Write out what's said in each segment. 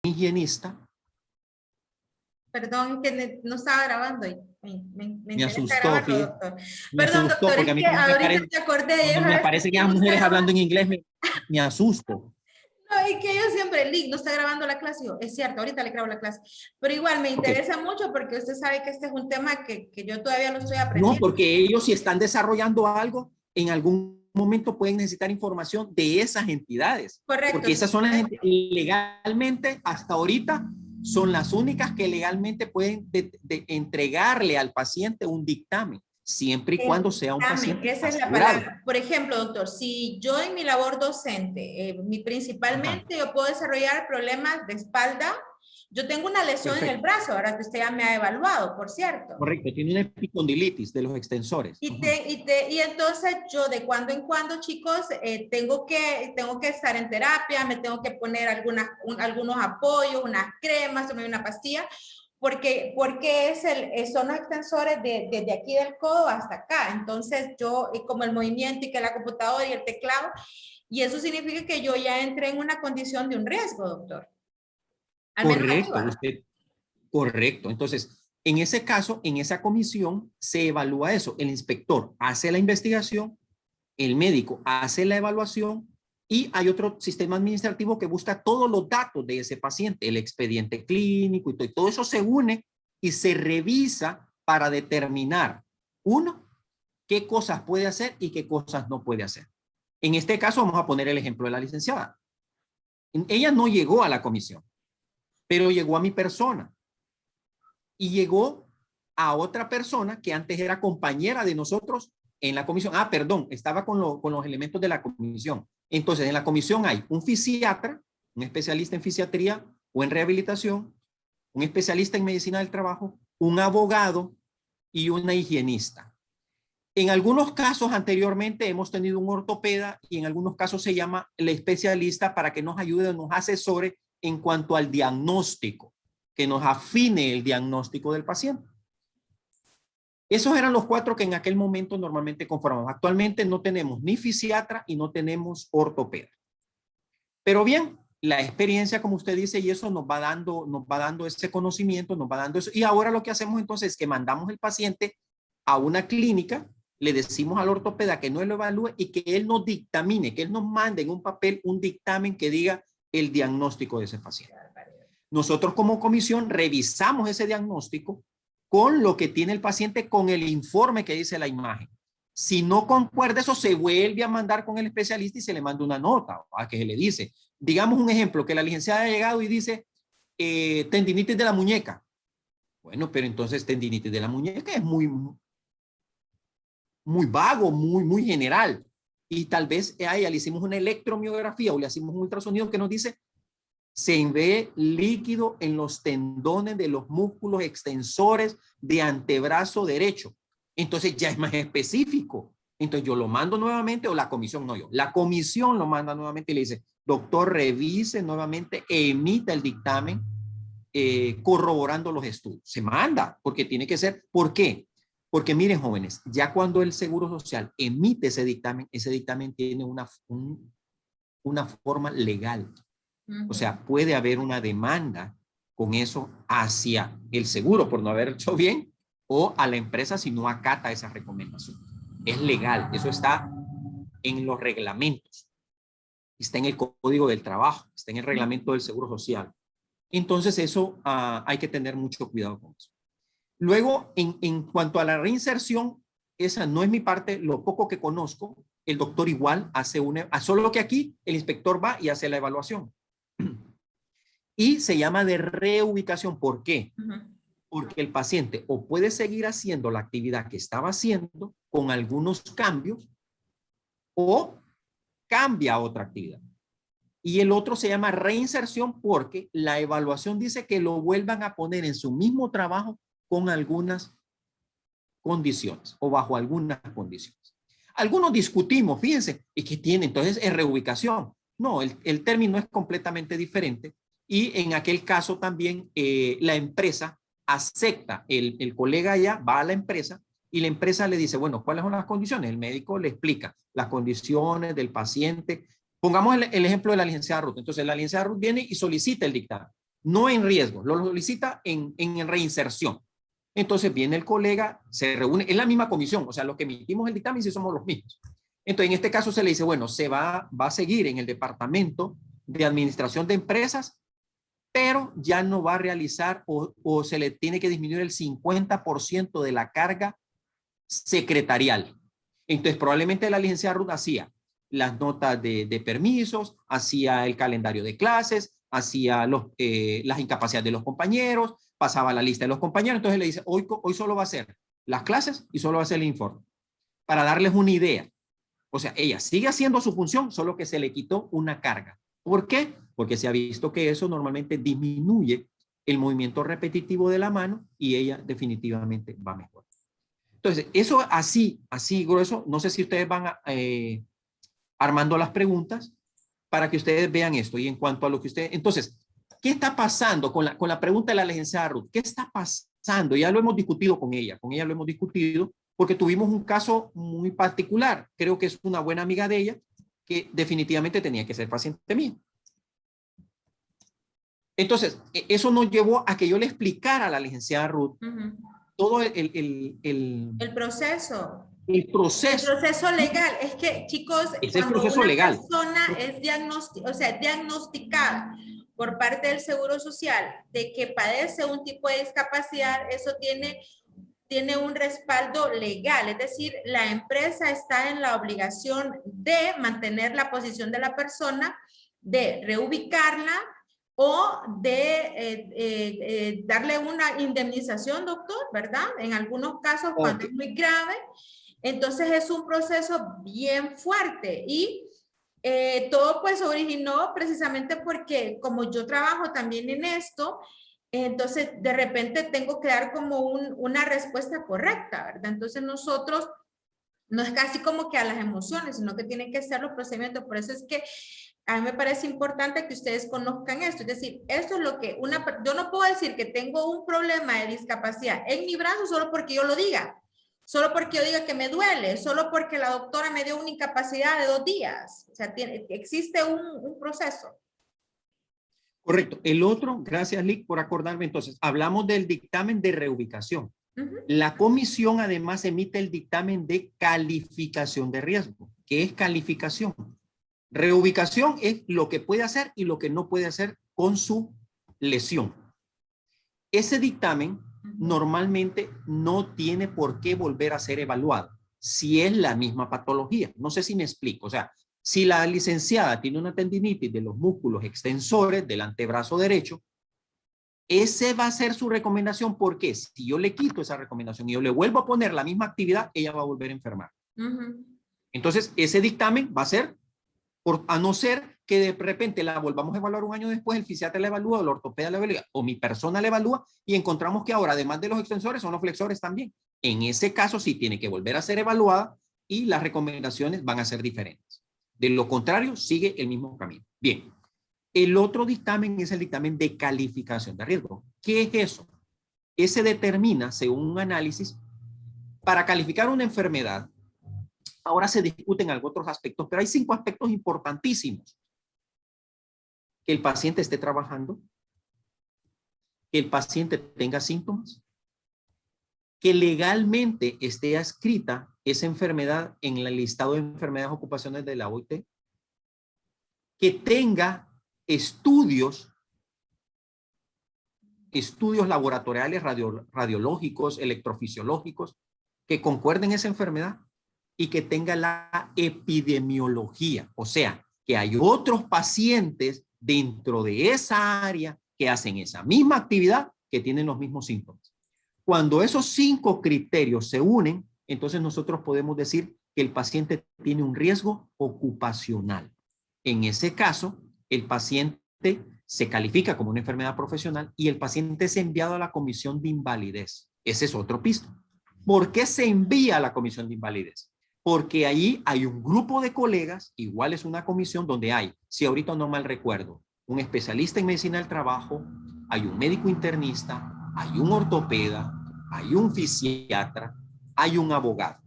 higienista. Perdón, que no estaba grabando. Me interesa asustó, grabarlo, fíjate. doctor. Me Perdón, asustó doctor, porque a es mí que cuando me ahorita aparecen, me acordé de cuando me ellos. aparecen esas mujeres hablando en inglés, me asusto. No, es que yo siempre, Lick, no está grabando la clase. Yo, es cierto, ahorita le grabo la clase. Pero igual me interesa mucho porque usted sabe que este es un tema que yo todavía lo estoy aprendiendo. No, porque ellos si están desarrollando algo, en algún momento pueden necesitar información de esas entidades. Correcto. Porque esas son las legalmente, hasta ahorita, son las únicas que legalmente pueden entregarle al paciente un dictamen, siempre y cuando sea un paciente esa es la palabra. Por ejemplo, doctor, si yo en mi labor docente, principalmente yo puedo desarrollar problemas de espalda. Yo tengo una lesión en el brazo, ahora que usted ya me ha evaluado, por cierto. Correcto, tiene una epicondilitis de los extensores. Y entonces yo de cuando en cuando, chicos, tengo que estar en terapia, me tengo que poner algunos apoyos, unas cremas, tomar una pastilla, porque son los extensores desde aquí del codo hasta acá. Entonces yo, como el movimiento y que la computadora y el teclado, y eso significa que yo ya entré en una condición de un riesgo, doctor. Correcto, usted, correcto. Entonces, en ese caso, en esa comisión se evalúa eso. El inspector hace la investigación, el médico hace la evaluación y hay otro sistema administrativo que busca todos los datos de ese paciente, el expediente clínico y todo eso se une y se revisa para determinar, uno, qué cosas puede hacer y qué cosas no puede hacer. En este caso vamos a poner el ejemplo de la licenciada. Ella no llegó a la comisión, pero llegó a mi persona y llegó a otra persona que antes era compañera de nosotros en la comisión. Ah, perdón, estaba con los elementos de la comisión. Entonces, en la comisión hay un fisiatra, un especialista en fisiatría o en rehabilitación, un especialista en medicina del trabajo, un abogado y una higienista. En algunos casos anteriormente hemos tenido un ortopeda y en algunos casos se llama el especialista para que nos ayude, nos asesore en cuanto al diagnóstico, que nos afine el diagnóstico del paciente. Esos eran los 4 que en aquel momento normalmente conformamos. Actualmente no tenemos ni fisiatra y no tenemos ortopeda. Pero bien, la experiencia, como usted dice, y eso nos va dando ese conocimiento, nos va dando eso. Y ahora lo que hacemos entonces es que mandamos el paciente a una clínica, le decimos al ortopeda que no lo evalúe y que él nos dictamine, que él nos mande en un papel un dictamen que diga el diagnóstico de ese paciente. Nosotros como comisión revisamos ese diagnóstico con lo que tiene el paciente, con el informe que dice la imagen. Si no concuerda eso, se vuelve a mandar con el especialista y se le manda una nota a que se le dice. Digamos un ejemplo, que la licenciada ha llegado y dice tendinitis de la muñeca. Bueno, pero entonces tendinitis de la muñeca es muy vago, muy general. Y tal vez a ella le hicimos una electromiografía o le hicimos un ultrasonido que nos dice se ve líquido en los tendones de los músculos extensores de antebrazo derecho. Entonces ya es más específico. Entonces yo lo mando nuevamente o la comisión, no yo. La comisión lo manda nuevamente y le dice, doctor, revise nuevamente, emita el dictamen corroborando los estudios. Se manda porque tiene que ser. ¿Por qué? Porque miren, jóvenes, ya cuando el Seguro Social emite ese dictamen tiene una forma legal. O sea, puede haber una demanda con eso hacia el seguro por no haber hecho bien o a la empresa si no acata esa recomendación. Es legal, eso está en los reglamentos, está en el Código del Trabajo, está en el reglamento del Seguro Social. Entonces eso hay que tener mucho cuidado con eso. Luego, en cuanto a la reinserción, esa no es mi parte, lo poco que conozco, el doctor igual hace solo que aquí el inspector va y hace la evaluación. Y se llama de reubicación. ¿Por qué? Porque el paciente o puede seguir haciendo la actividad que estaba haciendo con algunos cambios o cambia a otra actividad. Y el otro se llama reinserción porque la evaluación dice que lo vuelvan a poner en su mismo trabajo con algunas condiciones o bajo algunas condiciones. Algunos discutimos, fíjense, ¿y qué tiene? Entonces es reubicación. No, el término es completamente diferente. Y en aquel caso también la empresa acepta, el colega ya va a la empresa y la empresa le dice, bueno, ¿cuáles son las condiciones? El médico le explica las condiciones del paciente. Pongamos el ejemplo de la licenciada Ruth. Entonces la licenciada Ruth viene y solicita el dictamen. no en riesgo, lo solicita en reinserción. Entonces viene el colega, se reúne, es la misma comisión, o sea, los que emitimos el dictamen sí somos los mismos. Entonces, en este caso se le dice, bueno, se va a seguir en el departamento de administración de empresas, pero ya no va a realizar o se le tiene que disminuir el 50% de la carga secretarial. Entonces, probablemente la licenciada Ruth hacía las notas de permisos, hacía el calendario de clases, hacía las incapacidades de los compañeros, pasaba la lista de los compañeros. Entonces le dice, hoy solo va a hacer las clases y solo va a hacer el informe. Para darles una idea. O sea, ella sigue haciendo su función, solo que se le quitó una carga. ¿Por qué? Porque se ha visto que eso normalmente disminuye el movimiento repetitivo de la mano y ella definitivamente va mejor. Entonces, eso así grueso, no sé si ustedes van armando las preguntas para que ustedes vean esto. Y en cuanto a lo que ustedes... Entonces, ¿qué está pasando con la pregunta de la licenciada Ruth? ¿Qué está pasando? Ya lo hemos discutido con ella lo hemos discutido porque tuvimos un caso muy particular. Creo que es una buena amiga de ella que definitivamente tenía que ser paciente mío. Entonces, eso nos llevó a que yo le explicara a la licenciada Ruth todo el proceso. El proceso legal. Es que, chicos, es el cuando proceso una legal. persona es diagnosticada por parte del Seguro Social de que padece un tipo de discapacidad, eso tiene un respaldo legal, es decir, la empresa está en la obligación de mantener la posición de la persona, de reubicarla o de darle una indemnización, doctor, ¿verdad? En algunos casos, cuando es muy grave. Entonces es un proceso bien fuerte y todo pues originó precisamente porque como yo trabajo también en esto, entonces de repente tengo que dar como una respuesta correcta, ¿verdad? Entonces nosotros no es casi como que a las emociones, sino que tienen que ser los procedimientos. Por eso es que a mí me parece importante que ustedes conozcan esto. Es decir, esto es lo que yo no puedo decir que tengo un problema de discapacidad en mi brazo solo porque yo lo diga. Solo porque yo diga que me duele, solo porque la doctora me dio una incapacidad de 2 días. O sea, existe un proceso. Correcto. El otro, gracias Lick por acordarme, entonces, hablamos del dictamen de reubicación. La comisión además emite el dictamen de calificación de riesgo. ¿Qué es calificación? Reubicación es lo que puede hacer y lo que no puede hacer con su lesión. Ese dictamen normalmente no tiene por qué volver a ser evaluado si es la misma patología. No sé si me explico. O sea, si la licenciada tiene una tendinitis de los músculos extensores del antebrazo derecho, ese va a ser su recomendación, porque si yo le quito esa recomendación y yo le vuelvo a poner la misma actividad, ella va a volver a enfermar. Entonces, ese dictamen va a ser, a no ser que de repente la volvamos a evaluar un año después, el fisiatra la evalúa, o el ortopeda la evalúa, o mi persona la evalúa, y encontramos que ahora, además de los extensores, son los flexores también. En ese caso, sí tiene que volver a ser evaluada y las recomendaciones van a ser diferentes. De lo contrario, sigue el mismo camino. Bien. El otro dictamen es el dictamen de calificación de riesgo. ¿Qué es eso? Ese determina, según un análisis, para calificar una enfermedad. Ahora se discuten algunos otros aspectos, pero hay 5 aspectos importantísimos. Que el paciente esté trabajando, que el paciente tenga síntomas, que legalmente esté adscrita esa enfermedad en el listado de enfermedades ocupacionales de la OIT, que tenga estudios laboratoriales, radiológicos, electrofisiológicos, que concuerden esa enfermedad y que tenga la epidemiología. O sea, que hay otros pacientes dentro de esa área que hacen esa misma actividad que tienen los mismos síntomas. Cuando esos 5 criterios se unen, entonces nosotros podemos decir que el paciente tiene un riesgo ocupacional. En ese caso, el paciente se califica como una enfermedad profesional y el paciente es enviado a la comisión de invalidez. Ese es otro piso. ¿Por qué se envía a la comisión de invalidez? Porque allí hay un grupo de colegas, igual es una comisión donde hay, si ahorita no mal recuerdo, un especialista en medicina del trabajo, hay un médico internista, hay un ortopeda, hay un fisiatra, hay un abogado.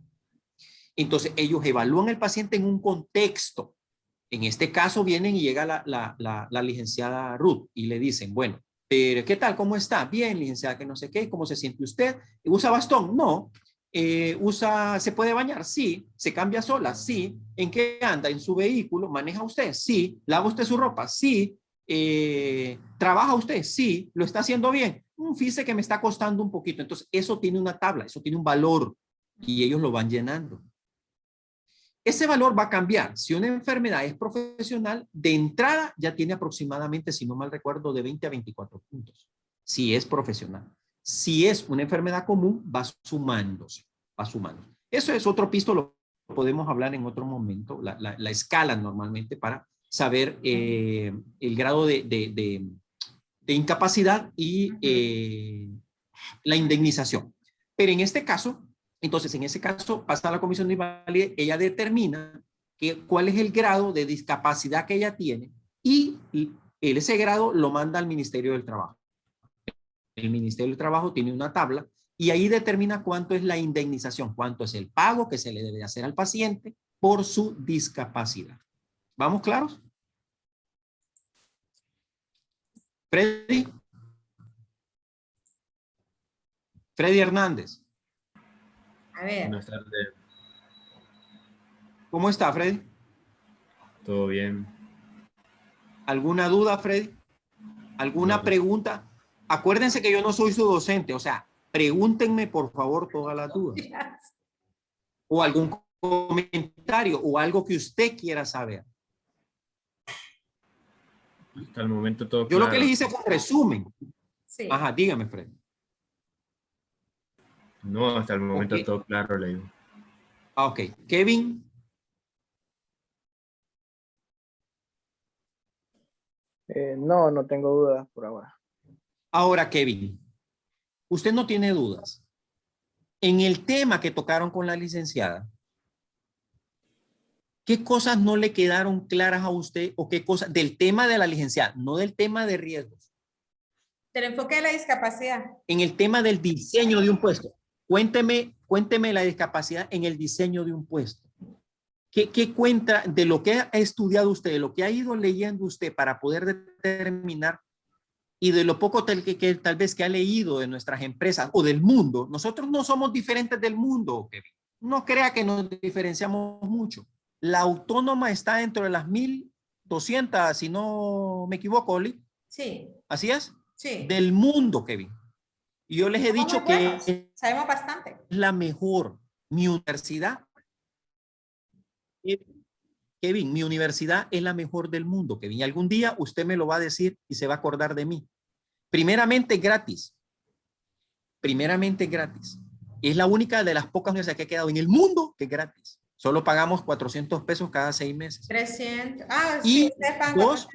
Entonces ellos evalúan al paciente en un contexto. En este caso vienen y llega la licenciada Ruth y le dicen, bueno, Pero, ¿qué tal? ¿Cómo está? Bien, licenciada, que no sé qué. ¿Cómo se siente usted? ¿Usa bastón? No. ¿Se puede bañar? Sí. ¿Se cambia sola? Sí. ¿En qué anda? ¿En su vehículo? ¿Maneja usted? Sí. ¿Lava usted su ropa? Sí. ¿Trabaja usted? Sí. ¿Lo está haciendo bien? Fíjese que me está costando un poquito. Entonces, eso tiene una tabla, eso tiene un valor y ellos lo van llenando. Ese valor va a cambiar. Si una enfermedad es profesional, de entrada ya tiene aproximadamente, si no mal recuerdo, de 20 a 24 puntos. Si es profesional. Si es una enfermedad común, va sumándose, va sumando. Eso es otro pisto, lo podemos hablar en otro momento, la escala normalmente para saber el grado de incapacidad y la indemnización. Pero en este caso, entonces en ese caso pasa a la comisión de invalidez, ella determina cuál es el grado de discapacidad que ella tiene y ese grado lo manda al Ministerio del Trabajo. El Ministerio del Trabajo tiene una tabla y ahí determina cuánto es la indemnización, cuánto es el pago que se le debe hacer al paciente por su discapacidad. ¿Vamos claros? Freddy. Freddy Hernández. A ver. Buenas tardes. ¿Cómo está, Freddy? Todo bien. ¿Alguna duda, Freddy? ¿Alguna No. pregunta? Acuérdense que yo no soy su docente, o sea, pregúntenme por favor todas las dudas. O algún comentario o algo que usted quiera saber. Hasta el momento todo Yo claro. lo que les hice fue un resumen. Sí. Ajá, dígame, Freddy. No, hasta el momento Ok. todo claro, le digo. Ah, ok. Kevin. No, no tengo dudas por ahora. Ahora, Kevin, usted no tiene dudas. En el tema que tocaron con la licenciada, ¿qué cosas no le quedaron claras a usted o qué cosas del tema de la licenciada, no del tema de riesgos? Del enfoque de la discapacidad. En el tema del diseño de un puesto. Cuénteme la discapacidad en el diseño de un puesto. ¿Qué cuenta de lo que ha estudiado usted, de lo que ha ido leyendo usted para poder determinar y de lo poco tal vez que ha leído de nuestras empresas o del mundo? Nosotros no somos diferentes del mundo, Kevin. No crea que nos diferenciamos mucho. La autónoma está dentro de las 1,200, si no me equivoco, Oli. Sí. ¿Así es? Sí. Del mundo, Kevin. Y yo les he Somos dicho muy que buenos. Sabemos bastante. es la mejor. Mi universidad, Kevin, mi universidad es la mejor del mundo, Kevin. Y algún día usted me lo va a decir y se va a acordar de mí. Primeramente gratis. Primeramente gratis. Es la única de las pocas universidades que ha quedado en el mundo que es gratis. Solo pagamos 400 pesos cada 6 meses. 300. Ah, Y sí, usted paga dos,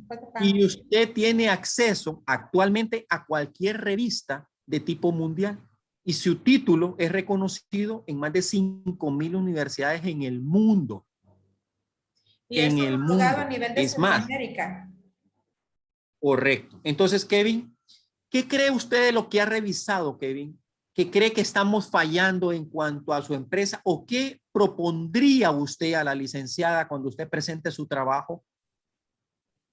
400. y usted tiene acceso actualmente a cualquier revista de tipo mundial. Y su título es reconocido en más de 5,000 universidades en el mundo. Y En eso el homologado mundo. a nivel de Es más, Centroamérica. correcto. Entonces, Kevin, ¿qué cree usted de lo que ha revisado, Kevin? ¿Qué cree que estamos fallando en cuanto a su empresa? ¿O qué propondría usted a la licenciada cuando usted presente su trabajo?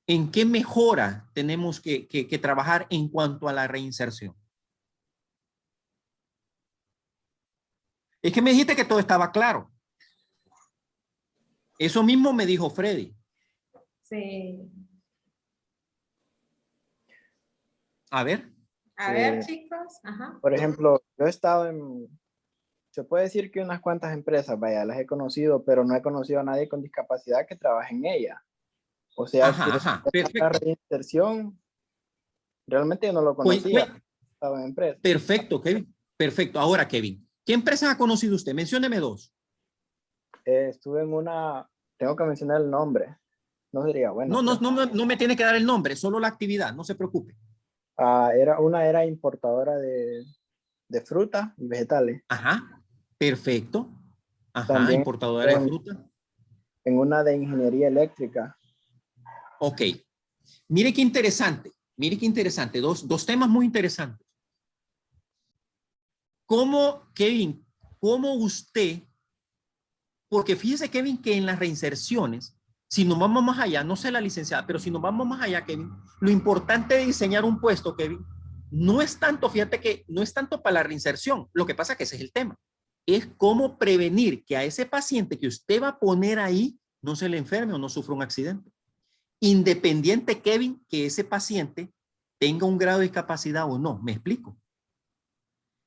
¿En qué mejora tenemos que trabajar en cuanto a la reinserción? Es que me dijiste que todo estaba claro. Eso mismo me dijo Freddy. Sí. A ver. A ver, chicos. Ajá. Por ejemplo, yo he estado se puede decir que unas cuantas empresas, vaya, las he conocido, pero no he conocido a nadie con discapacidad que trabaje en ella. O sea, Ajá. la Perfecto. reinserción, realmente yo no lo conocía. Estaba en empresa. Perfecto, Kevin. Perfecto. Ahora, Kevin, ¿qué empresas ha conocido usted? Mencióneme dos. Estuve en una, tengo que mencionar el nombre. No sería bueno. No me tiene que dar el nombre, solo la actividad, no se preocupe. Era importadora de fruta y vegetales. Ajá, perfecto. Ajá, También importadora de fruta. en una de ingeniería eléctrica. Ok. Mire qué interesante. Mire qué interesante. Dos temas muy interesantes. ¿Cómo, Kevin, cómo usted, porque fíjese, Kevin, que en las reinserciones Si nos vamos más allá, no sé la licenciada, pero si nos vamos más allá, Kevin, lo importante de diseñar un puesto, Kevin, no es tanto, fíjate que no es tanto para la reinserción, lo que pasa que ese es el tema, es cómo prevenir que a ese paciente que usted va a poner ahí no se le enferme o no sufra un accidente. Independiente, Kevin, que ese paciente tenga un grado de discapacidad o no, ¿me explico?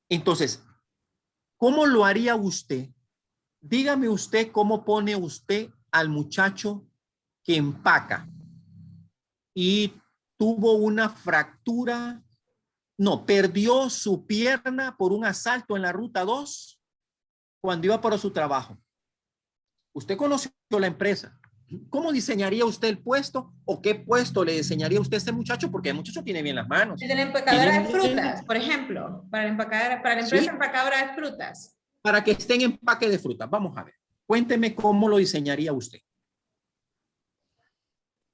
Entonces, ¿cómo lo haría usted? Dígame usted cómo pone usted al muchacho que empaca y tuvo una fractura, no, perdió su pierna por un asalto en la ruta 2 cuando iba para su trabajo. Usted conoció la empresa. ¿Cómo diseñaría usted el puesto o qué puesto le diseñaría usted a este muchacho? Porque el muchacho tiene bien las manos. El de la empacadora de Tiene bien, frutas, por ejemplo, para la empresa sí, empacadora de frutas. para que esté en empaque de frutas. Vamos a ver. Cuénteme cómo lo diseñaría usted.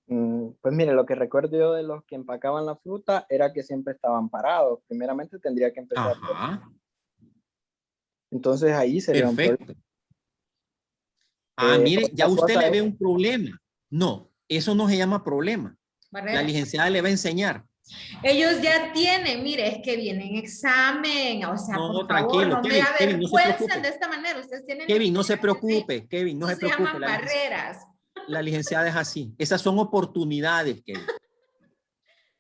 Pues mire, lo que recuerdo yo de los que empacaban la fruta era que siempre estaban parados. Primeramente tendría que empezar. Ajá, Entonces ahí sería un problema. perfecto. Ah, mire, ya Otra usted cosa le es, ve un problema. No, eso no se llama problema. La Barrera. licenciada le va a enseñar. Ellos ya tienen, mire, es que vienen examen, o sea, No, por favor, tranquilo, no me Kevin, no se avergüencen preocupe. de esta manera. Ustedes tienen Kevin, no se licencias, preocupe, Kevin, no eso se se preocupe. llaman barreras. La licenciada es así. Esas son oportunidades, Kevin.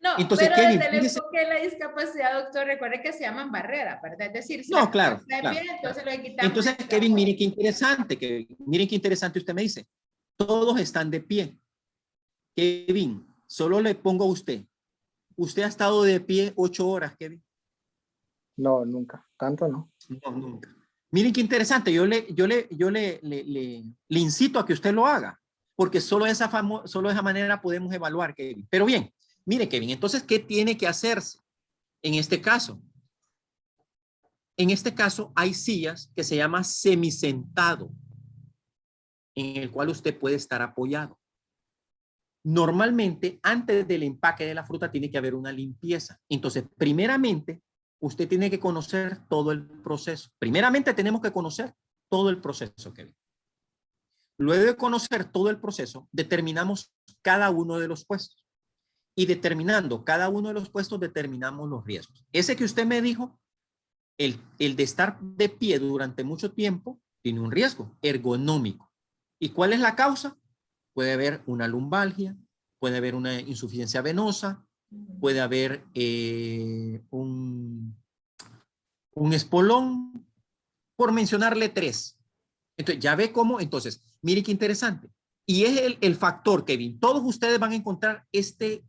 No, Entonces, pero Kevin, desde el fíjese. enfoque de la discapacidad, doctor, recuerde que se llaman barreras, ¿verdad? Es decir, si la No, persona claro, está de claro, pie, claro. entonces le quitamos Entonces, el Kevin, apoyo. miren qué interesante, Kevin. Miren qué interesante usted me dice. Todos están de pie. Kevin, solo le pongo a usted. Usted ha estado de pie 8 horas, Kevin. no, nunca, tanto no. No, nunca. Miren qué interesante. Le incito a que usted lo haga, porque solo de esa manera podemos evaluar, Kevin. Pero bien, mire, Kevin, entonces, ¿qué tiene que hacerse en este caso? En este caso, hay sillas que se llama semisentado, en el cual usted puede estar apoyado. Normalmente, antes del empaque de la fruta, tiene que haber una limpieza. Entonces, primeramente, usted tiene que conocer todo el proceso. Primeramente, tenemos que conocer todo el proceso, Kevin. Luego de conocer todo el proceso, determinamos cada uno de los puestos. Y determinando cada uno de los puestos, determinamos los riesgos. Ese que usted me dijo, el de estar de pie durante mucho tiempo, tiene un riesgo ergonómico. ¿Y cuál es la causa? Puede haber una lumbalgia, puede haber una insuficiencia venosa, puede haber un espolón, por mencionarle 3. Entonces, ya ve cómo, entonces, mire qué interesante. Y es el factor, Kevin. Todos ustedes van a encontrar este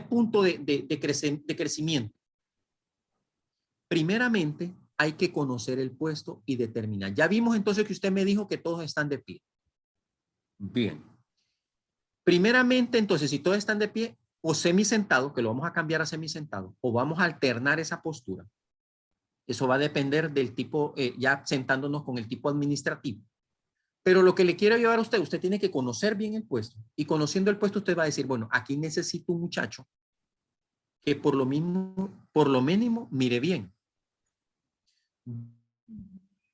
punto de crecimiento. Primeramente, hay que conocer el puesto y determinar. Ya vimos entonces que usted me dijo que todos están de pie. Bien. Primeramente, entonces, si todos están de pie o semisentado, que lo vamos a cambiar a semisentado, o vamos a alternar esa postura, eso va a depender del tipo, ya sentándonos con el tipo administrativo. Pero lo que le quiero llevar a usted, usted tiene que conocer bien el puesto. Y conociendo el puesto, usted va a decir, bueno, aquí necesito un muchacho que por lo mínimo, mire bien.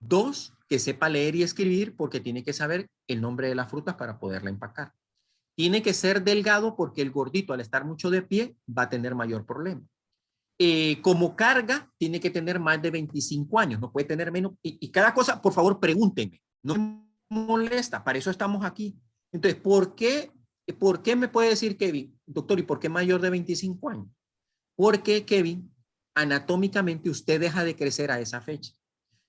2, que sepa leer y escribir porque tiene que saber el nombre de las frutas para poderla empacar. Tiene que ser delgado porque el gordito al estar mucho de pie va a tener mayor problema. Como carga, tiene que tener más de 25 años, no puede tener menos. Y cada cosa, por favor, pregúntenme. No me molesta, para eso estamos aquí. Entonces, ¿por qué me puede decir Kevin, doctor, y por qué mayor de 25 años? Porque, Kevin, anatómicamente usted deja de crecer a esa fecha.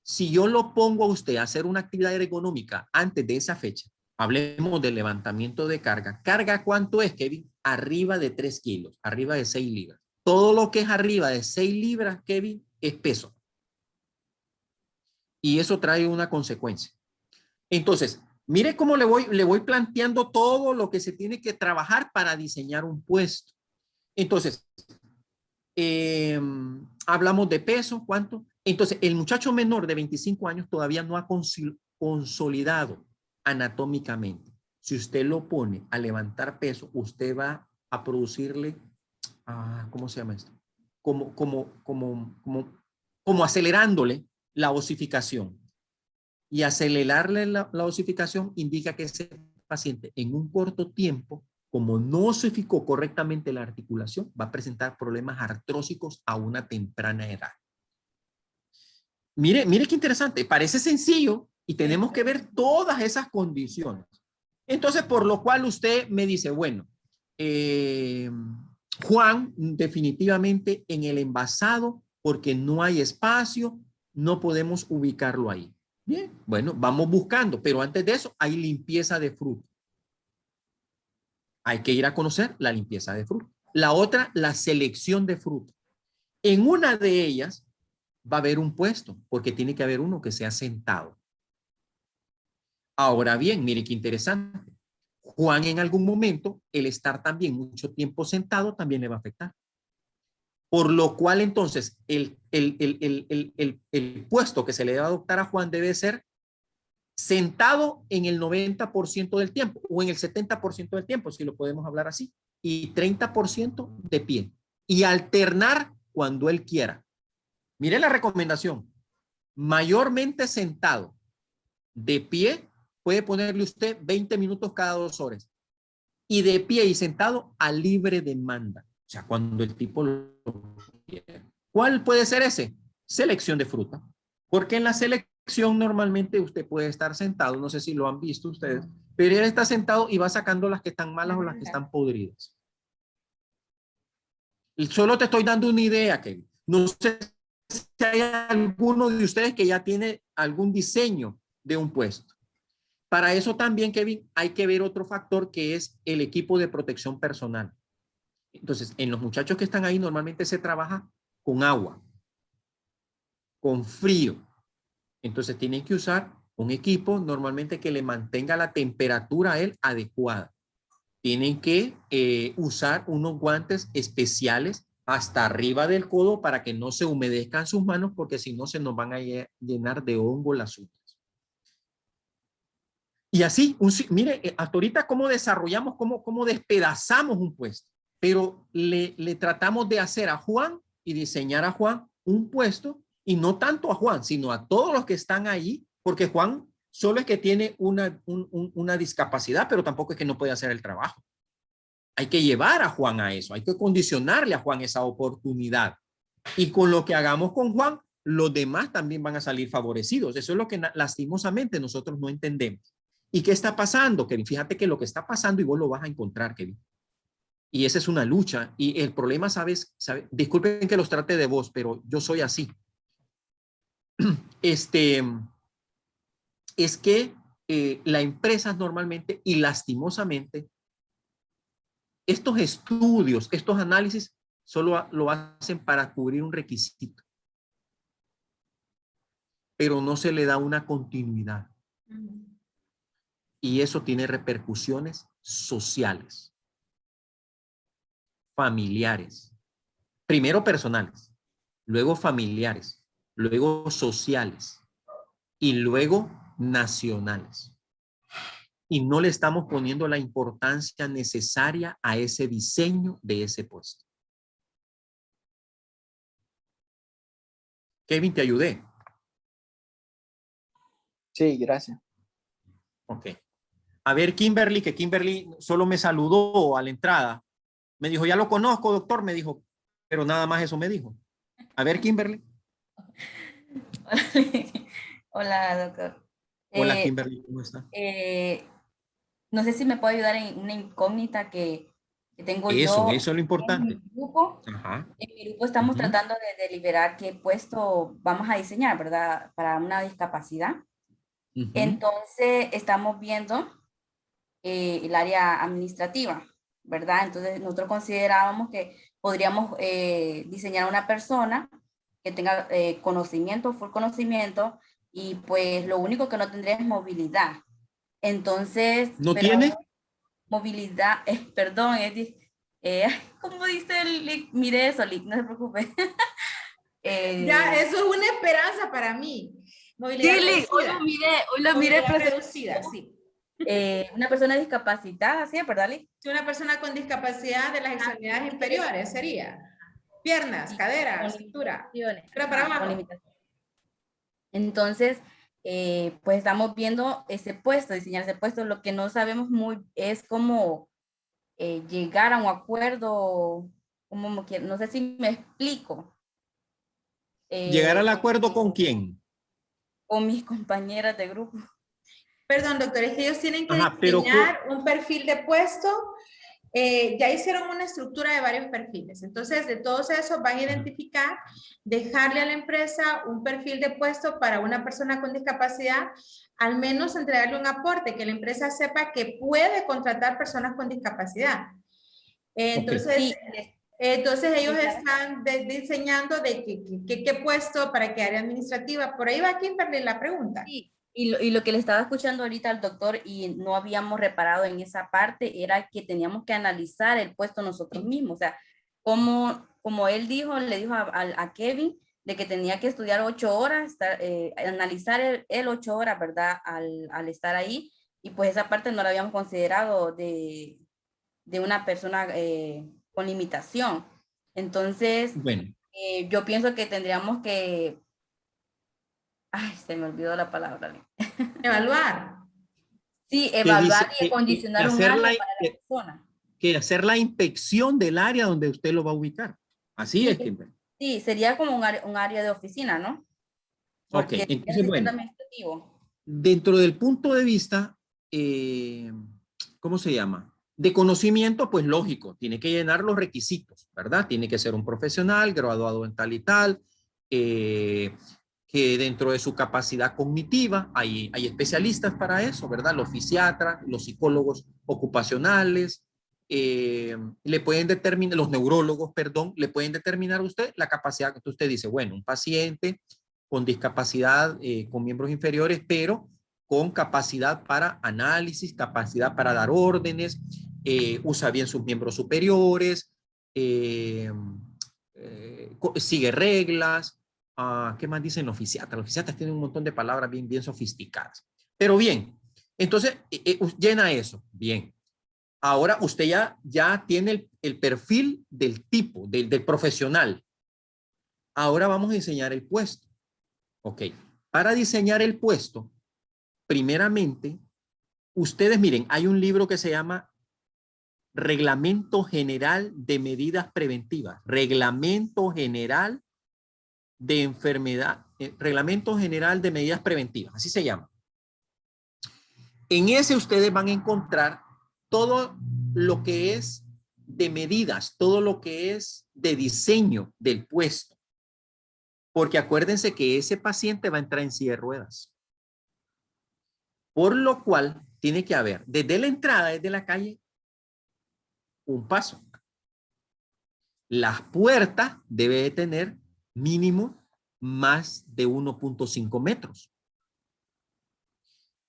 Si yo lo pongo a usted a hacer una actividad ergonómica antes de esa fecha, hablemos de levantamiento de carga. ¿Carga cuánto es, Kevin? Arriba de 3 kilos, arriba de 6 libras. Todo lo que es arriba de 6 libras, Kevin, es peso. Y eso trae una consecuencia. Entonces, mire cómo le voy planteando todo lo que se tiene que trabajar para diseñar un puesto. Entonces, hablamos de peso, ¿cuánto? Entonces, el muchacho menor de 25 años todavía no ha consolidado anatómicamente. Si usted lo pone a levantar peso, usted va a producirle, ¿cómo se llama esto? Como acelerándole la osificación. Y acelerarle la osificación indica que ese paciente en un corto tiempo, como no osificó correctamente la articulación, va a presentar problemas artrósicos a una temprana edad. Mire, mire qué interesante, parece sencillo y tenemos que ver todas esas condiciones. Entonces, por lo cual usted me dice, bueno, Juan, definitivamente en el envasado, porque no hay espacio, no podemos ubicarlo ahí. Bien, bueno, vamos buscando, pero antes de eso hay limpieza de fruto. Hay que ir a conocer la limpieza de fruto. La otra, la selección de fruto. En una de ellas va a haber un puesto, porque tiene que haber uno que sea sentado. Ahora bien, mire qué interesante. Juan en algún momento, el estar también mucho tiempo sentado también le va a afectar. Por lo cual entonces el puesto que se le va a adoptar a Juan debe ser sentado en el 90% del tiempo o en el 70% del tiempo, si lo podemos hablar así, y 30% de pie. Y alternar cuando él quiera. Mire la recomendación. Mayormente sentado. De pie, puede ponerle usted 20 minutos cada 2 horas. Y de pie y sentado a libre demanda. O sea, cuando el tipo lo quiera. ¿Cuál puede ser ese? Selección de fruta. Porque en la selección normalmente usted puede estar sentado, no sé si lo han visto ustedes, pero él está sentado y va sacando las que están malas o las que están podridas. Y solo te estoy dando una idea, Kevin. No sé si hay alguno de ustedes que ya tiene algún diseño de un puesto. Para eso también, Kevin, hay que ver otro factor que es el equipo de protección personal. Entonces, en los muchachos que están ahí normalmente se trabaja con agua, con frío. Entonces tienen que usar un equipo normalmente que le mantenga la temperatura a él adecuada. Tienen que usar unos guantes especiales hasta arriba del codo para que no se humedezcan sus manos, porque si no se nos van a llenar de hongo las uñas. Y así, mire, hasta ahorita cómo desarrollamos, cómo despedazamos un puesto, pero le tratamos de hacer a Juan y diseñar a Juan un puesto, y no tanto a Juan, sino a todos los que están ahí, porque Juan solo es que tiene una discapacidad, pero tampoco es que no puede hacer el trabajo. Hay que llevar a Juan a eso, hay que condicionarle a Juan esa oportunidad. Y con lo que hagamos con Juan, los demás también van a salir favorecidos. Eso es lo que lastimosamente nosotros no entendemos. ¿Y qué está pasando, Kevin? Fíjate que lo que está pasando, y vos lo vas a encontrar, Kevin. Y esa es una lucha. Y el problema, ¿sabes? Disculpen que los trate de vos, pero yo soy así. Es que las empresas normalmente y lastimosamente, estos estudios, estos análisis, solo lo hacen para cubrir un requisito. Pero no se le da una continuidad. Y eso tiene repercusiones sociales, familiares, primero personales, luego familiares, luego sociales y luego nacionales. Y no le estamos poniendo la importancia necesaria a ese diseño de ese puesto. Kevin, te ayudé. Sí, gracias. Ok. A ver, Kimberly, que Kimberly solo me saludó a la entrada. Me dijo, ya lo conozco, doctor, me dijo, pero nada más eso me dijo. A ver, Kimberly. Hola, doctor. Hola, Kimberly, ¿cómo está? No sé si me puede ayudar en una incógnita que tengo Eso yo. es lo importante. En mi grupo, Ajá. en mi grupo estamos tratando de deliberar qué puesto vamos a diseñar, ¿verdad? Para una discapacidad. Entonces, estamos viendo el área administrativa, ¿verdad? Entonces, nosotros considerábamos que podríamos diseñar una persona que tenga conocimiento, full conocimiento, y pues lo único que no tendría es movilidad. Entonces, ¿No tiene? Movilidad, perdón, ¿cómo dice el mire eso, no se preocupe. Ya, eso es una esperanza para mí. Movilidad Sí, reducida. hoy lo miré, pero reducida, sí. Una persona discapacitada, ¿sí, verdad, Liz? Si una persona con discapacidad de las extremidades inferiores sería piernas, caderas, cintura. Pero para abajo. Entonces, pues estamos viendo ese puesto, diseñar ese puesto. Lo que no sabemos muy es cómo llegar a un acuerdo, no sé si me explico. ¿Llegar al acuerdo con quién? Con mis compañeras de grupo. Perdón, doctor, es que ellos tienen que Ajá, pero diseñar un perfil de puesto. Ya hicieron una estructura de varios perfiles. Entonces, de todos esos van a identificar, dejarle a la empresa un perfil de puesto para una persona con discapacidad, al menos entregarle un aporte, que la empresa sepa que puede contratar personas con discapacidad. Entonces, Sí. entonces ellos Sí, claro. están diseñando de qué puesto, para qué área administrativa. Por ahí va Kimberly la pregunta. Sí. Y lo que le estaba escuchando ahorita al doctor y no habíamos reparado en esa parte era que teníamos que analizar el puesto nosotros mismos. O sea, como él dijo, le dijo a Kevin de que tenía que estudiar 8 horas, analizar el 8 horas, ¿verdad? Al estar ahí. Y pues esa parte no la habíamos considerado de una persona con limitación. Entonces, Bueno, yo pienso que tendríamos que... Ay, se me olvidó la palabra. Evaluar. Sí, que evaluar dice y acondicionar un hacer área la, para la persona. que hacer la inspección del área donde usted lo va a ubicar. Así Sí, es, Kimberly. sí, sería como un área de oficina, ¿no? Ok, Porque es entonces, asistente bueno, administrativo. dentro del punto de vista, ¿cómo se llama? De conocimiento, pues lógico, tiene que llenar los requisitos, ¿verdad? Tiene que ser un profesional, graduado en tal y tal, que dentro de su capacidad cognitiva, hay especialistas para eso, ¿verdad? Los fisiatras, los psicólogos ocupacionales, le pueden determinar, los neurólogos, perdón, le pueden determinar a usted la capacidad que usted dice, bueno, un paciente con discapacidad, con miembros inferiores, pero con capacidad para análisis, capacidad para dar órdenes, usa bien sus miembros superiores, sigue reglas. ¿Qué más dicen los fisiatras? Los fisiatras tienen un montón de palabras bien sofisticadas. Pero bien, entonces llena eso. Bien. Ahora usted ya tiene el perfil del tipo, del profesional. Ahora vamos a diseñar el puesto. Ok. Para diseñar el puesto, primeramente, ustedes miren, hay un libro que se llama Reglamento General de Medidas Preventivas. Reglamento General de Enfermedad, Reglamento General de Medidas Preventivas, así se llama. En ese ustedes van a encontrar todo lo que es de medidas, todo lo que es de diseño del puesto. Porque acuérdense que ese paciente va a entrar en silla de ruedas. Por lo cual tiene que haber desde la entrada, desde la calle, un paso. Las puertas debe de tener mínimo más de 1.5 metros.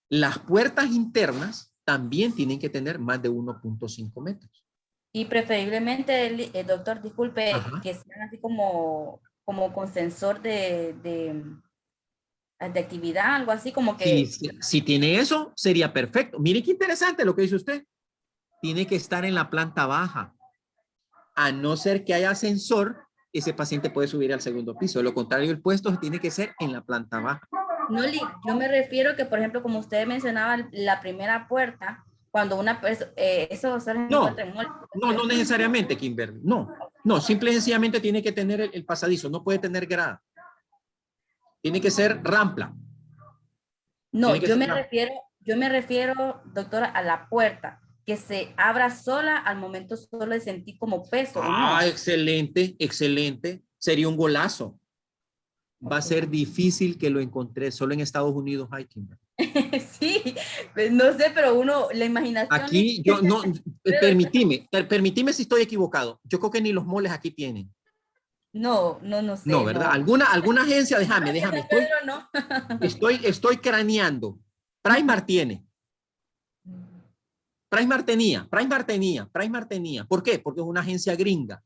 Las puertas internas también tienen que tener más de 1.5 metros. Y preferiblemente, el doctor, disculpe, Ajá. que sean así como con sensor de actividad, algo así como que... Si tiene eso, sería perfecto. Mire qué interesante lo que dice usted. Tiene que estar en la planta baja. A no ser que haya ascensor, ese paciente puede subir al segundo piso. De lo contrario, el puesto tiene que ser en la planta baja. No, yo me refiero que, por ejemplo, como usted mencionaba, la primera puerta, cuando una persona, eso se encuentra en no necesariamente, Kimberly. No, simple y sencillamente tiene que tener el pasadizo. No puede tener grada. Tiene que ser rampla. No, yo me refiero, doctora, a la puerta, que se abra sola al momento solo de sentir como peso. Ah, ¿no? excelente, excelente. Sería un golazo. Va a ser difícil que lo encontré. Solo en Estados Unidos hay, Kimberly. Sí, pues no sé, pero la imaginación... Aquí yo no, permitime si estoy equivocado. Yo creo que ni los moles aquí tienen. No sé. No, ¿verdad? No. ¿Alguna agencia? Déjame. No. Estoy craneando. Primar tiene. Primar tenía. ¿Por qué? Porque es una agencia gringa.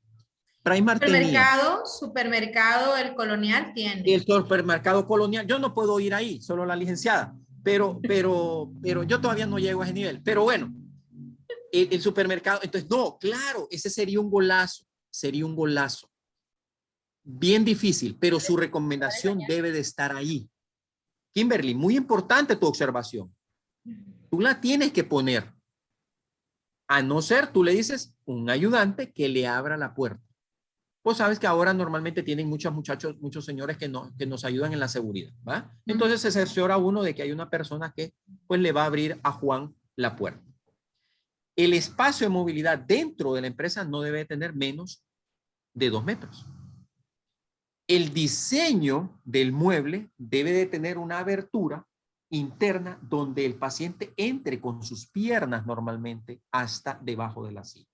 Primar tenía. Supermercado, el Colonial tiene. El supermercado Colonial. Yo no puedo ir ahí, solo la licenciada. Pero yo todavía no llego a ese nivel. Pero bueno, el supermercado. Entonces, no, claro, ese sería un golazo. Sería un golazo. Bien difícil, pero su recomendación debe de estar ahí. Kimberly, muy importante tu observación. Tú la tienes que poner. A no ser, tú le dices, un ayudante que le abra la puerta. Pues sabes que ahora normalmente tienen muchos señores que nos ayudan en la seguridad, ¿va? Entonces se cerciora uno de que hay una persona que pues le va a abrir a Juan la puerta. El espacio de movilidad dentro de la empresa no debe tener menos de 2 metros. El diseño del mueble debe de tener una abertura interna donde el paciente entre con sus piernas normalmente hasta debajo de la silla.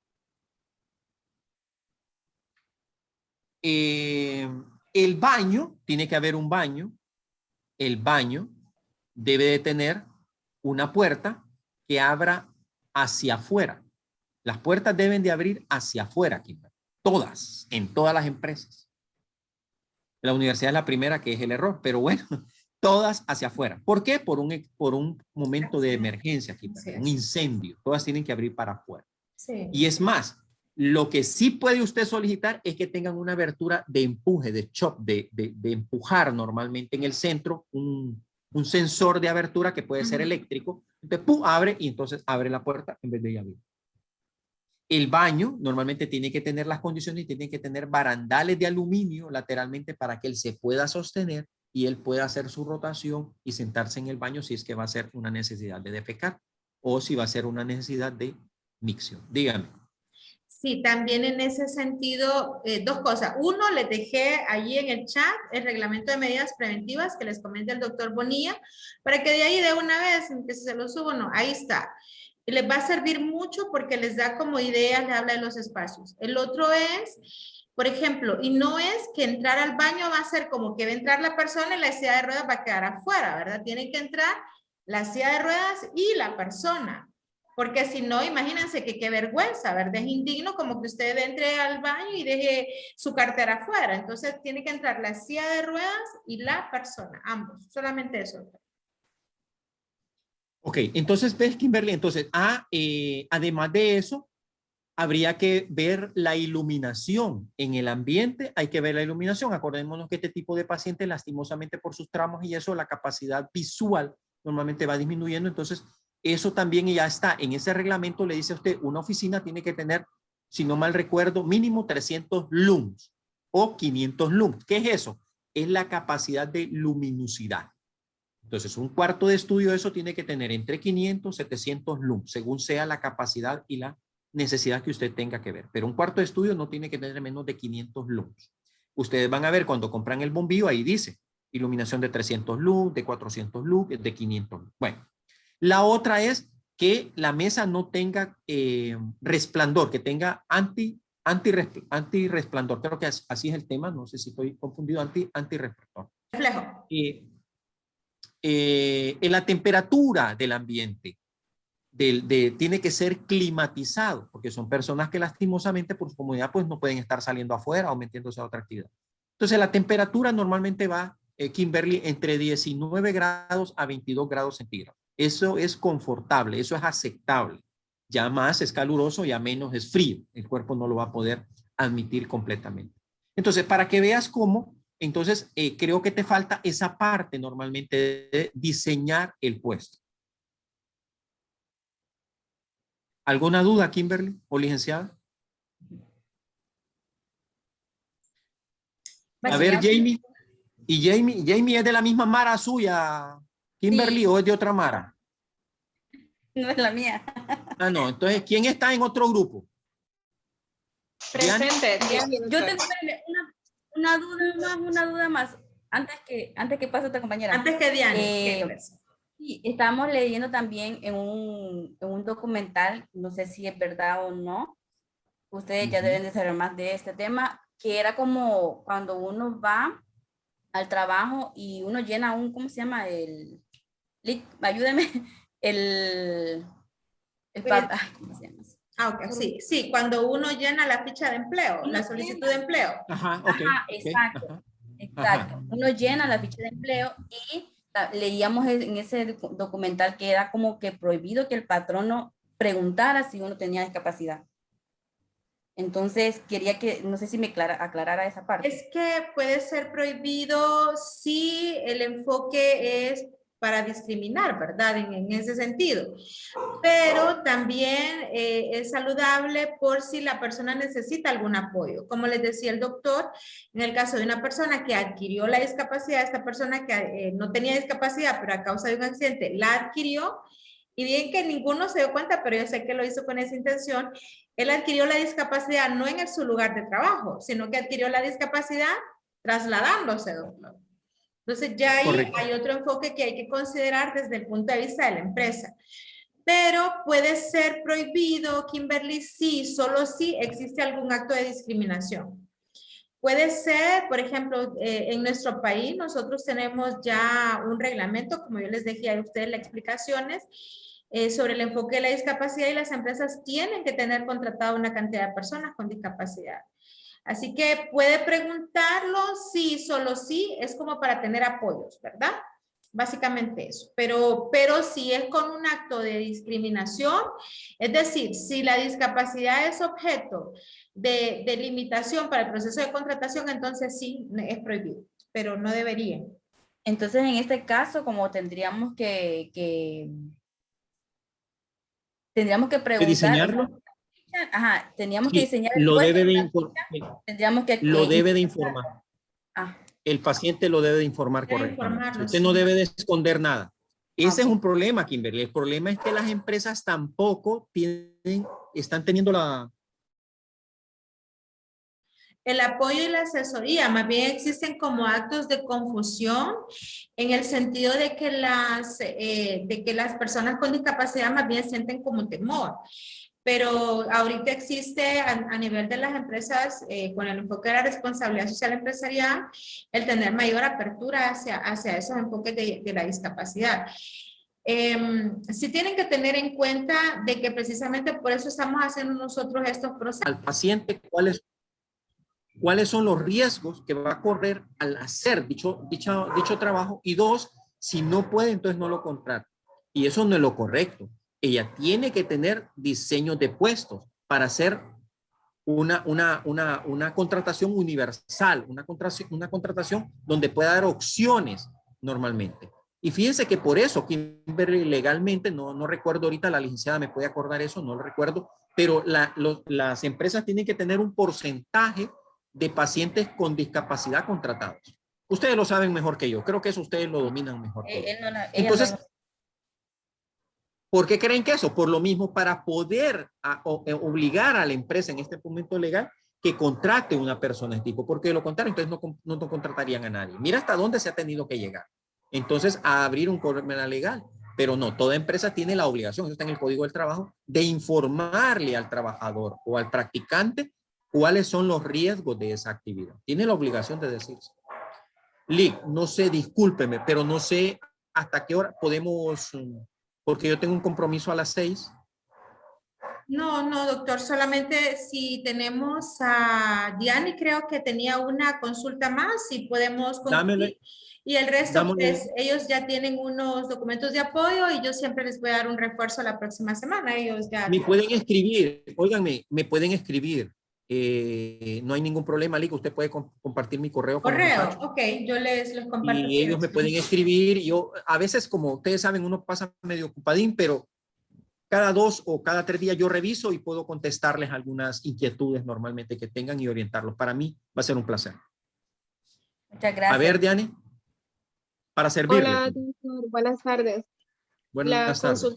El baño, tiene que haber un baño. El baño debe de tener una puerta que abra hacia afuera. Las puertas deben de abrir hacia afuera, todas, en todas las empresas. La universidad es la primera que es el error, pero bueno, todas hacia afuera. ¿Por qué? Por un momento de emergencia, aquí, un incendio. Todas tienen que abrir para afuera. Sí. Y es más, lo que sí puede usted solicitar es que tengan una abertura de empuje, de chop, de empujar normalmente en el centro, un sensor de abertura que puede ser eléctrico. Entonces, ¡pum!, abre y entonces abre la puerta en vez de abrir. El baño normalmente tiene que tener las condiciones y tiene que tener barandales de aluminio lateralmente para que él se pueda sostener y él pueda hacer su rotación y sentarse en el baño si es que va a ser una necesidad de defecar o si va a ser una necesidad de micción. Dígame. Sí, también en ese sentido, 2 cosas. Uno, les dejé allí en el chat el reglamento de medidas preventivas que les comenta el doctor Bonilla, para que de ahí de una vez, en que se lo subo, no, ahí está. Y les va a servir mucho porque les da como ideas, le habla de los espacios. El otro es, por ejemplo, y no es que entrar al baño va a ser como que va a entrar la persona y la silla de ruedas va a quedar afuera, ¿verdad? Tiene que entrar la silla de ruedas y la persona. Porque si no, imagínense que qué vergüenza, ¿verdad? Es indigno como que usted entre al baño y deje su cartera afuera. Entonces tiene que entrar la silla de ruedas y la persona, ambos, solamente eso. Ok, entonces ves, Kimberly, entonces, además de eso, habría que ver la iluminación en el ambiente, hay que ver la iluminación. Acordémonos que este tipo de pacientes, lastimosamente por sus tramos y eso, la capacidad visual normalmente va disminuyendo. Entonces, eso también ya está en ese reglamento. Le dice a usted, una oficina tiene que tener, si no mal recuerdo, mínimo 300 lumens o 500 lumens. ¿Qué es eso? Es la capacidad de luminosidad. Entonces, un cuarto de estudio, eso tiene que tener entre 500 y 700 lumens, según sea la capacidad y la necesidad que usted tenga que ver. Pero un cuarto de estudio no tiene que tener menos de 500 lumens. Ustedes van a ver cuando compran el bombillo, ahí dice iluminación de 300 lumens, de 400 lumens, de 500 lumens. Bueno, la otra es que la mesa no tenga resplandor, que tenga anti-resplandor. Creo que así es el tema, no sé si estoy confundido, anti-resplandor. Reflejo. En la temperatura del ambiente tiene que ser climatizado, porque son personas que lastimosamente por su comodidad pues no pueden estar saliendo afuera o metiéndose a otra actividad. Entonces la temperatura normalmente va, Kimberly, entre 19 grados a 22 grados centígrados. Eso es confortable, eso es aceptable. Ya más es caluroso, ya menos es frío. El cuerpo no lo va a poder admitir completamente. Entonces, para que veas cómo, entonces creo que te falta esa parte normalmente de diseñar el puesto. ¿Alguna duda, Kimberly o licenciada? A ver, Jamie. ¿Y Jamie es de la misma mara suya, Kimberly, sí, o es de otra mara? No es la mía. Ah, no. Entonces, ¿quién está en otro grupo? Presente. Yo tengo una duda más. Antes que pase otra compañera. Antes que Diane. Sí, estamos leyendo también en un documental, no sé si es verdad o no, ustedes ya deben de saber más de este tema, que era como cuando uno va al trabajo y uno llena ¿cómo se llama? Ayúdeme, ¿cómo se llama? Ok, sí, cuando uno llena la ficha de empleo, la solicitud de empleo. Ajá, ok. Exacto, okay. exacto. Uno llena la ficha de empleo y leíamos en ese documental que era como que prohibido que el patrono preguntara si uno tenía discapacidad. Entonces, quería que, no sé si me aclarara esa parte. Es que puede ser prohibido si el enfoque es para discriminar, ¿verdad? En ese sentido. Pero también es saludable por si la persona necesita algún apoyo. Como les decía el doctor, en el caso de una persona que adquirió la discapacidad, esta persona que no tenía discapacidad, pero a causa de un accidente la adquirió, y bien que ninguno se dio cuenta, pero yo sé que lo hizo con esa intención, él adquirió la discapacidad no en su lugar de trabajo, sino que adquirió la discapacidad trasladándose, doctor. Entonces ya ahí Correcto. hay otro enfoque que hay que considerar desde el punto de vista de la empresa. Pero puede ser prohibido, Kimberly, sí, solo si existe algún acto de discriminación. Puede ser, por ejemplo, en nuestro país nosotros tenemos ya un reglamento, como yo les dejé a ustedes las explicaciones, sobre el enfoque de la discapacidad, y las empresas tienen que tener contratado una cantidad de personas con discapacidad. Así que puede preguntarlo, sí, solo sí, es como para tener apoyos, ¿verdad? Básicamente eso, pero si es con un acto de discriminación, es decir, si la discapacidad es objeto de limitación para el proceso de contratación, entonces sí, es prohibido, pero no debería. Entonces, en este caso, como tendríamos que preguntar. ¿Diseñarlo? Ajá, teníamos que Sí, diseñar el lo puesto, debe de informar. tendríamos que Lo debe de informar. Ah, El paciente lo debe de informar Debe correctamente. informarlo, Usted sí. no debe de esconder nada. Ese es ok. un problema, Kimberly. El problema es que las empresas tampoco están teniendo El apoyo y la asesoría, más bien existen como actos de confusión en el sentido de que las personas con discapacidad más bien sienten como temor. Pero ahorita existe a nivel de las empresas, con el enfoque de la responsabilidad social empresarial, el tener mayor apertura hacia esos enfoques de la discapacidad. Sí tienen que tener en cuenta de que precisamente por eso estamos haciendo nosotros estos procesos. al paciente cuáles son los riesgos que va a correr al hacer dicho trabajo, y dos, si no puede, entonces no lo contrata. Y eso no es lo correcto. Ella tiene que tener diseños de puestos para hacer una contratación universal, una contratación donde pueda dar opciones normalmente. Y fíjense que por eso Kimberly legalmente, no recuerdo ahorita, la licenciada me puede acordar eso, no lo recuerdo, pero las empresas tienen que tener un porcentaje de pacientes con discapacidad contratados. Ustedes lo saben mejor que yo, creo que eso ustedes lo dominan mejor que yo. Entonces, ¿por qué creen que eso? Por lo mismo, para poder obligar a la empresa en este momento legal que contrate una persona de tipo, porque de lo contrario, entonces no contratarían a nadie. Mira hasta dónde se ha tenido que llegar. Entonces, a abrir un problema legal. Pero no, toda empresa tiene la obligación, eso está en el Código del Trabajo, de informarle al trabajador o al practicante cuáles son los riesgos de esa actividad. Tiene la obligación de decirse. Lick, no sé, discúlpeme, pero no sé hasta qué hora podemos, porque yo tengo un compromiso a las 6. No, doctor, solamente si tenemos a Diani, creo que tenía una consulta más, y podemos concluir. Y el resto, pues, ellos ya tienen unos documentos de apoyo y yo siempre les voy a dar un refuerzo la próxima semana. Ellos ya... Me pueden escribir, óiganme, me pueden escribir. No hay ningún problema, Lick, usted puede compartir mi correo. Ok, yo les comparto. Y ellos me pueden escribir. Yo, a veces, como ustedes saben, uno pasa medio ocupadín, pero cada 2 o cada 3 días yo reviso y puedo contestarles algunas inquietudes normalmente que tengan y orientarlos. Para mí va a ser un placer. Muchas gracias. A ver, Diane, para servirle. Hola, doctor. Buenas tardes. Buenas tardes.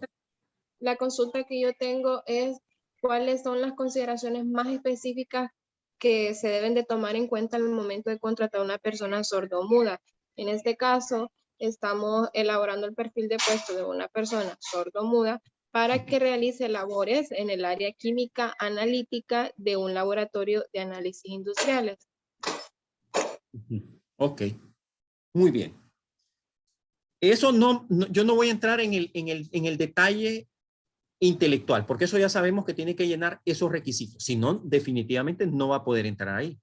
La consulta que yo tengo es cuáles son las consideraciones más específicas que se deben de tomar en cuenta al momento de contratar a una persona sordomuda. En este caso, estamos elaborando el perfil de puesto de una persona sordomuda para que realice labores en el área química analítica de un laboratorio de análisis industriales. Ok, muy bien. Eso yo no voy a entrar en el detalle intelectual, porque eso ya sabemos que tiene que llenar esos requisitos. Si no, definitivamente no va a poder entrar ahí.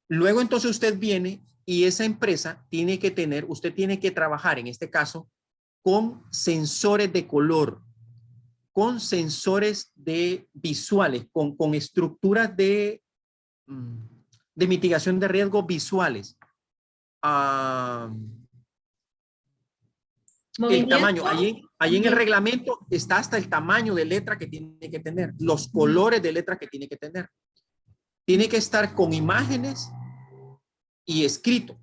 Luego, entonces, usted viene y esa empresa tiene que usted tiene que trabajar, en este caso, con sensores de color, con sensores visuales, con estructuras de mitigación de riesgos visuales. El tamaño, ahí en el reglamento está hasta el tamaño de letra que tiene que tener, los colores de letra que tiene que tener. Tiene que estar con imágenes y escrito.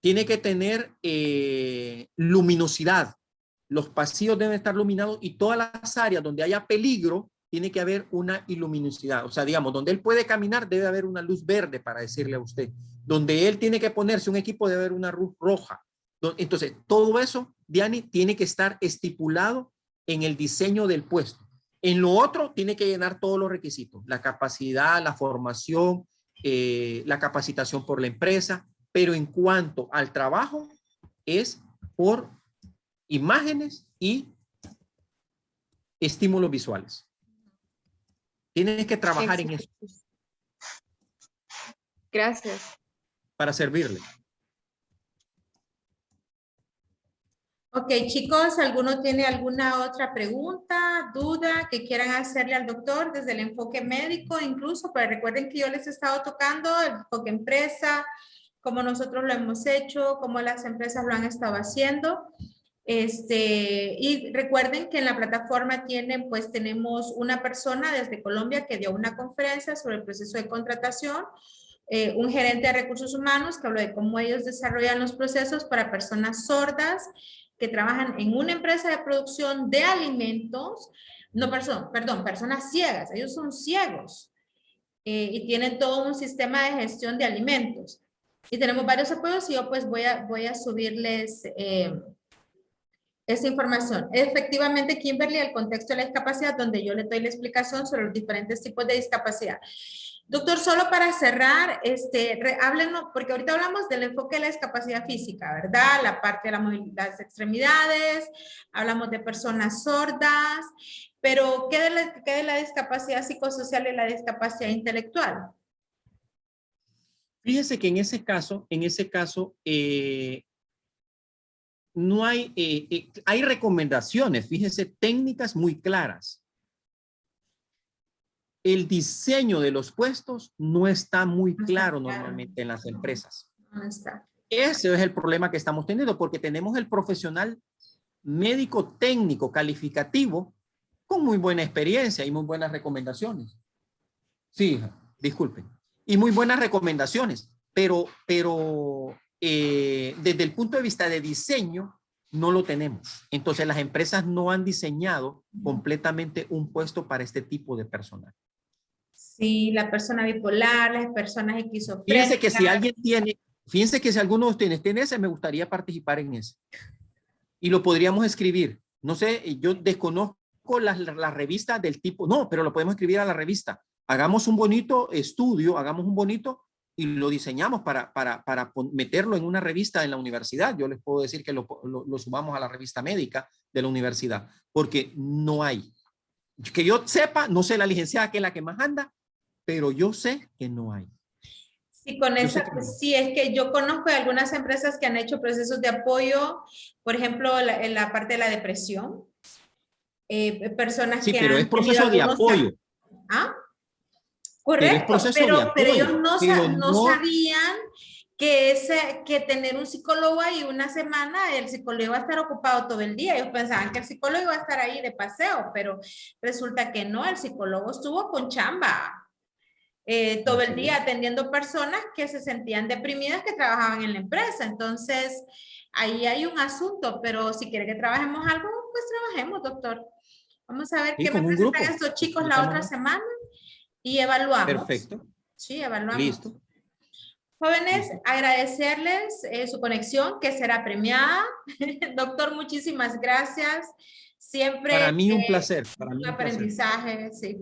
Tiene que tener luminosidad. Los pasillos deben estar iluminados y todas las áreas donde haya peligro tiene que haber una luminosidad. O sea, digamos, donde él puede caminar debe haber una luz verde, para decirle a usted. Donde él tiene que ponerse un equipo debe haber una luz roja. Entonces, todo eso, Diani, tiene que estar estipulado en el diseño del puesto. En lo otro, tiene que llenar todos los requisitos. La capacidad, la formación, la capacitación por la empresa. Pero en cuanto al trabajo, es por imágenes y estímulos visuales. Tienes que trabajar en eso. Gracias. Para servirle. Ok, chicos, ¿alguno tiene alguna otra pregunta, duda que quieran hacerle al doctor desde el enfoque médico incluso? Pero recuerden que yo les he estado tocando el enfoque empresa, cómo nosotros lo hemos hecho, cómo las empresas lo han estado haciendo. Y recuerden que en la plataforma tenemos una persona desde Colombia que dio una conferencia sobre el proceso de contratación, un gerente de recursos humanos que habló de cómo ellos desarrollan los procesos para personas sordas que trabajan en una empresa de producción de alimentos, personas ciegas, ellos son ciegos y tienen todo un sistema de gestión de alimentos. Y tenemos varios apoyos y yo pues voy a subirles esa información. Efectivamente, Kimberly, el contexto de la discapacidad, donde yo le doy la explicación sobre los diferentes tipos de discapacidad. Doctor, solo para cerrar, háblenos, porque ahorita hablamos del enfoque de la discapacidad física, ¿verdad? La parte de las extremidades, hablamos de personas sordas, pero ¿qué de la discapacidad psicosocial y la discapacidad intelectual? Fíjese que en ese caso, no hay recomendaciones, fíjese, técnicas muy claras. El diseño de los puestos no está muy claro normalmente en las empresas. No está. Ese es el problema que estamos teniendo, porque tenemos el profesional médico técnico calificativo con muy buena experiencia y muy buenas recomendaciones. Sí, disculpen. Y muy buenas recomendaciones, pero desde el punto de vista de diseño no lo tenemos. Entonces las empresas no han diseñado completamente un puesto para este tipo de personal. Sí, la persona bipolar, las personas esquizofrénicas. Fíjense que si alguno de ustedes tiene ese, me gustaría participar en ese. Y lo podríamos escribir. No sé, yo desconozco la revista del tipo, no, pero lo podemos escribir a la revista. Hagamos un bonito estudio, y lo diseñamos para meterlo en una revista en la universidad. Yo les puedo decir que lo sumamos a la revista médica de la universidad, porque no hay. Que yo sepa, no sé la licenciada que es la que más anda, pero yo sé que no hay. Sí, sí, es que yo conozco de algunas empresas que han hecho procesos de apoyo, por ejemplo, en la parte de la depresión. Personas que pero han es proceso de apoyo. ¿Ah? Correcto, pero ellos no sabían que tener un psicólogo ahí una semana, el psicólogo iba a estar ocupado todo el día. Ellos pensaban que el psicólogo iba a estar ahí de paseo, pero resulta que no, el psicólogo estuvo con chamba todo el día atendiendo personas que se sentían deprimidas que trabajaban en la empresa. Entonces, ahí hay un asunto, pero si quiere que trabajemos algo, pues trabajemos, doctor. Vamos a ver qué me presentan estos chicos la otra semana y evaluamos. Perfecto. Sí, evaluamos. Listo. Jóvenes, agradecerles su conexión que será premiada. Doctor, muchísimas gracias. Siempre. Para mí un placer. Un aprendizaje, sí.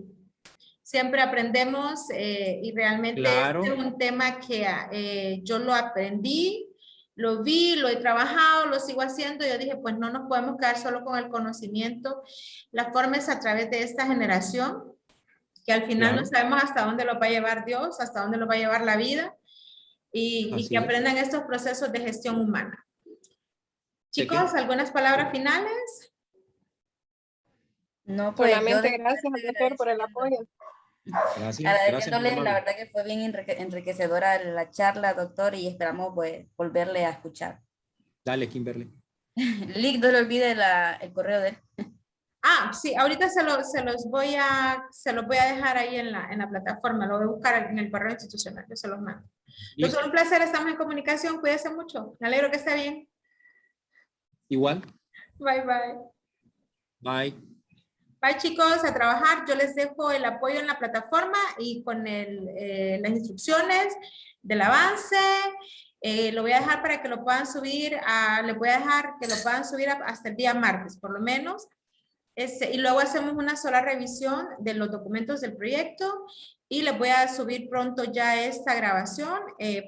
Siempre aprendemos y realmente este es un tema que yo lo aprendí, lo vi, lo he trabajado, lo sigo haciendo. Yo dije, pues no nos podemos quedar solo con el conocimiento. La forma es a través de esta generación, que al final no sabemos hasta dónde lo va a llevar Dios, hasta dónde lo va a llevar la vida, y que aprendan estos procesos de gestión humana. Chicos, ¿algunas palabras finales? No, pues yo Solamente de gracias al doctor por el apoyo. Gracias, agradeciéndole, muy la amable. verdad que fue bien enriquecedora la charla, doctor, y esperamos pues volverle a escuchar. Dale, Kimberly. Lick, no le olvide el correo de él. Ah, sí, ahorita se los voy a dejar ahí en la plataforma, lo voy a buscar en el correo institucional, yo se los mando. Listo. Doctor, un placer, estamos en comunicación, cuídese mucho, me alegro que esté bien. Igual. Bye, bye. Bye. Bye, chicos, a trabajar. Yo les dejo el apoyo en la plataforma y con las instrucciones del avance. Lo voy a dejar para que lo puedan subir, les voy a dejar que lo puedan subir hasta el día martes, por lo menos. Y luego hacemos una sola revisión de los documentos del proyecto y les voy a subir pronto ya esta grabación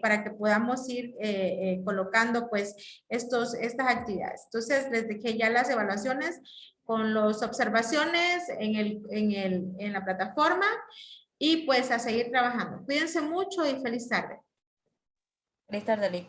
para que podamos ir colocando pues estas actividades. Entonces les dejé ya las evaluaciones con las observaciones en la plataforma y pues a seguir trabajando. Cuídense mucho y feliz tarde. Feliz tarde, Lick.